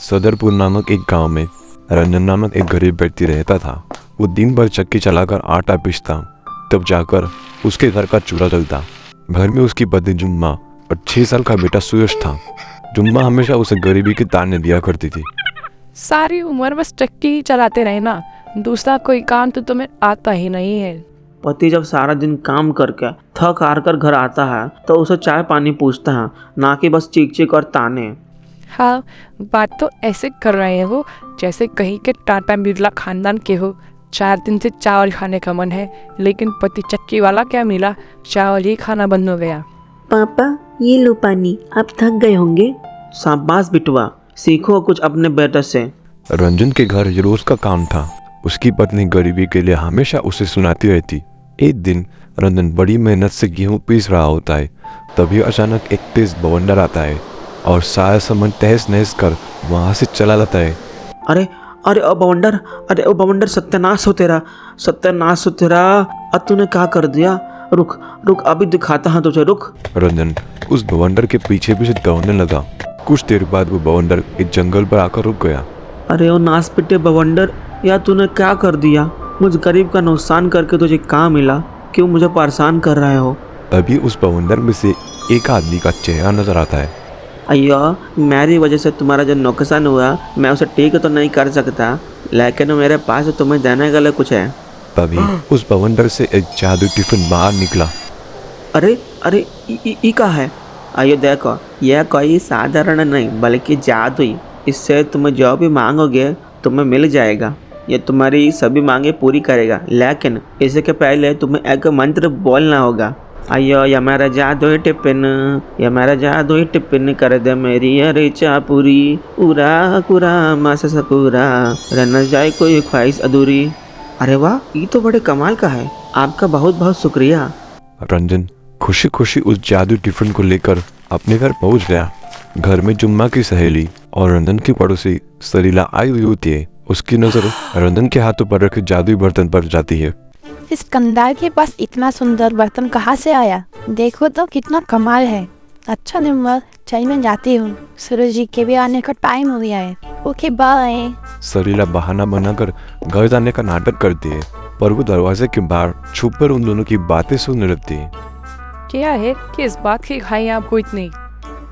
सदरपुर नामक एक गांव में रंजन नामक एक गरीब व्यक्ति रहता था। वो दिन भर चक्की चलाकर आटा पीसता, तब जाकर उसके घर का चूल्हा जलता। घर में उसकी पत्नी जुम्मा और 6 साल का बेटा सुयश था। जुम्मा हमेशा उसे गरीबी के ताने दिया करती थी। सारी उम्र बस चक्की ही चलाते रहे ना, दूसरा कोई काम तो तुम्हें आता ही नहीं है। पति जब सारा दिन काम करके थक हार कर घर आता है तो उसे चाय पानी पूछता है, ना कि बस चीख चीख और ताने। हाँ, बात तो ऐसे कर रहे हो जैसे कहीं के टाटा बिरला खानदान के हो। 4 दिन से चावल खाने का मन है, लेकिन पति चक्की वाला क्या मिला, चावल ही खाना बंद हो गया। पापा ये लो पानी, आप थक गए होंगे। शाबाश बिटवा, सीखो कुछ अपने बेटे से। रंजन के घर ये रोज का काम था। उसकी पत्नी गरीबी के लिए हमेशा उसे सुनाती रहती। एक दिन रंजन बड़ी मेहनत से गेहूं पीस रहा होता है, तभी अचानक एक तेज बवंडर आता है और सारा सामान तहस नहस कर वहां से चला जाता है। अरे अरे ओ बवंडर, सत्यानाश हो तेरा, सत्यानाश हो तेरा। अब तूने क्या कर दिया? रुक रुक, अभी दिखाता हूँ तुझे, रुक। रंजन उस बवंडर के पीछे पीछे दौड़ने लगा। कुछ देर बाद वो बवंडर एक जंगल पर आकर रुक गया। अरे ओ नाश पिटे बवंडर, यार तूने क्या कर दिया? मुझ गरीब का नुकसान करके तुझे कहाँ मिला? क्यों मुझे परेशान कर रहे हो? तभी उस बवंडर में से एक आदमी का चेहरा नजर आता है। अय्या, मेरी वजह से तुम्हारा जो नुकसान हुआ मैं उसे ठीक तो नहीं कर सकता, लेकिन मेरे पास तुम्हें देने के लिए कुछ है। तभी उस बवंडर से एक जादू टिफिन बाहर निकला। अरे अरे, ई का है? आइए देखो, यह कोई साधारण नहीं बल्कि जादुई। इससे तुम जो भी मांगोगे तुम्हें मिल जाएगा। ये तुम्हारी सभी मांगे पूरी करेगा, लेकिन इसके पहले तुम्हें एक मंत्र बोलना होगा। अयो या मेरा जादुई टिफिन, या मेरा जादुई टिफिन कर दे मेरी हर इच्छा पूरी। पूरा पूरा मासा सा पूरा, रहना जाए कोई ख्वाहिश अधूरी। अरे वाह, ये तो बड़े कमाल का है। आपका बहुत बहुत शुक्रिया। रंजन खुशी खुशी उस जादू टिफिन को लेकर अपने घर पहुंच गया। घर में जुम्मा की सहेली और रंजन की पड़ोसी सरीला आई हुई होती है। उसकी नजर रंजन के हाथों पर रखे जादुई बर्तन पर जाती है। इस कंधार के पास इतना सुंदर बर्तन कहाँ से आया? देखो तो कितना कमाल है। अच्छा नंबर, चल मैं जाती हूँ, सूरज जी के भी आने का टाइम हो गया है। Okay bye. सरीला बहाना बनाकर घर जाने का नाटक करती है, पर वो दरवाजे के बाहर छुपकर उन दोनों की बातें सुनने लगती है। क्या है कि इस बात की खाई आपको इतनी?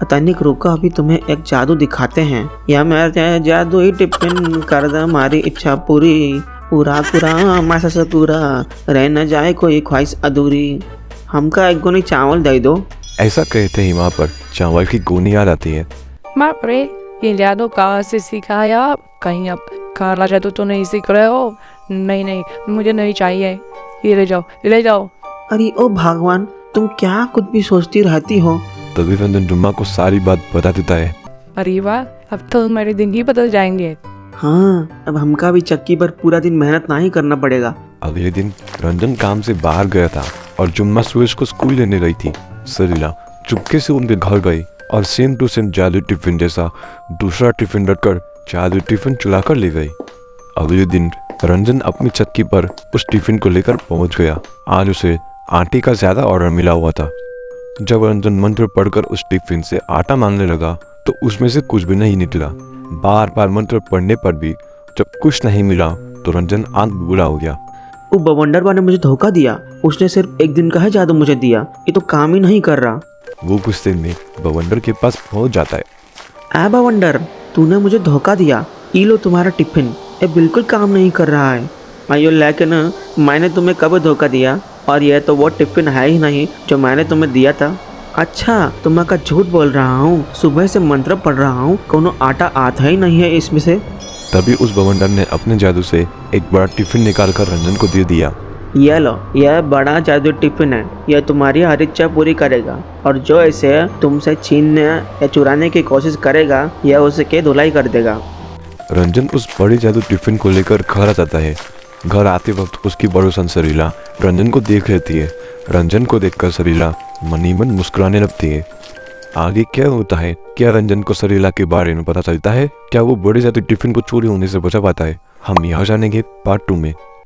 तनिक रुको, अभी तुम्हें एक जादू दिखाते हैं। या मेरा जादुई टिफिन कर दे हमारी इच्छा पूरी। पूरा पूरा मासा सा पूरा, रह न जाए कोई ख्वाहिश अधूरी। हमका एक गोनी चावल दे दो। ऐसा कहते ही वहाँ पर चावल की गोनी याद आती है। बाप रे, ये जादू कहाँ से सीखा है आप? कहीं आप काला जादू तो नहीं सीख रहे हो? नहीं नहीं, मुझे नहीं चाहिए, ये ले जाओ, ले जाओ। अरे ओ भगवान, तुम क्या कुछ भी सोचती रहती हो? तभी रंजन जुम्मा को सारी बात बता देता है। अरे वाह, अब तो हमारे दिन ही बदल जाएंगे। हाँ, अब हमका भी चक्की पर पूरा दिन मेहनत नहीं करना पड़ेगा। अगले दिन रंजन काम से बाहर गया था और जुम्मा सुरेश को स्कूल लेने गई थी। सरीला चुपके से उनके घर गई और सेम टू सेम जादू टिफिन जैसा दूसरा टिफिन रखकर जादू टिफिन चुरा कर ले गई। अगले दिन रंजन अपनी चक्की पर उस टिफिन को लेकर पहुंच गया। आज उसे आटे का ज्यादा ऑर्डर मिला हुआ था। जब रंजन मंत्र पढ़कर उस टिफिन से आटा मांगने लगा तो उसमें से कुछ भी नहीं निकला। बार बार मंत्र पढ़ने पर भी जब कुछ नहीं मिला तो रंजन आंख बुरा हो गया। वो बवंडर ने मुझे धोखा दिया। उसने सिर्फ एक दिन का है जादू मुझे दिया, ये तो काम ही नहीं कर रहा। वो गुस्से में बवंडर के पास पहुंच जाता है। बवंडर, तूने मुझे धोखा दिया। ये लो तुम्हारा टिफिन, ये बिल्कुल काम नहीं कर रहा है। आइयो, लेकिन मैंने तुम्हें कब धोखा दिया? और यह तो वो टिफिन है ही नहीं जो मैंने तुम्हें दिया था। अच्छा, तो मैं का झूठ बोल रहा हूँ। सुबह से मंत्र पढ़ रहा हूँ, कोनो आटा आता ही नहीं है इसमें से। तभी उस बवंडर ने अपने जादू से एक बड़ा टिफिन निकालकर रंजन को दे दिया। ये लो, यह बड़ा जादू टिफिन है। यह तुम्हारी हर इच्छा पूरी करेगा, और जो इसे तुमसे छीनने या चुराने की कोशिश करेगा यह उसके धुलाई कर देगा। रंजन उस बड़े जादू टिफिन को लेकर घर आ जाता है। घर आते वक्त उसकी पड़ोसन सरीला रंजन को देख लेती है। रंजन को देखकर सरीला मन ही मन मुस्कुराने लगती है। आगे क्या होता है? क्या रंजन को सरीला के बारे में पता चलता है? क्या वो बड़े जादू टिफिन को चोरी होने से बचा पाता है? हम यहाँ जानेंगे पार्ट 2 में।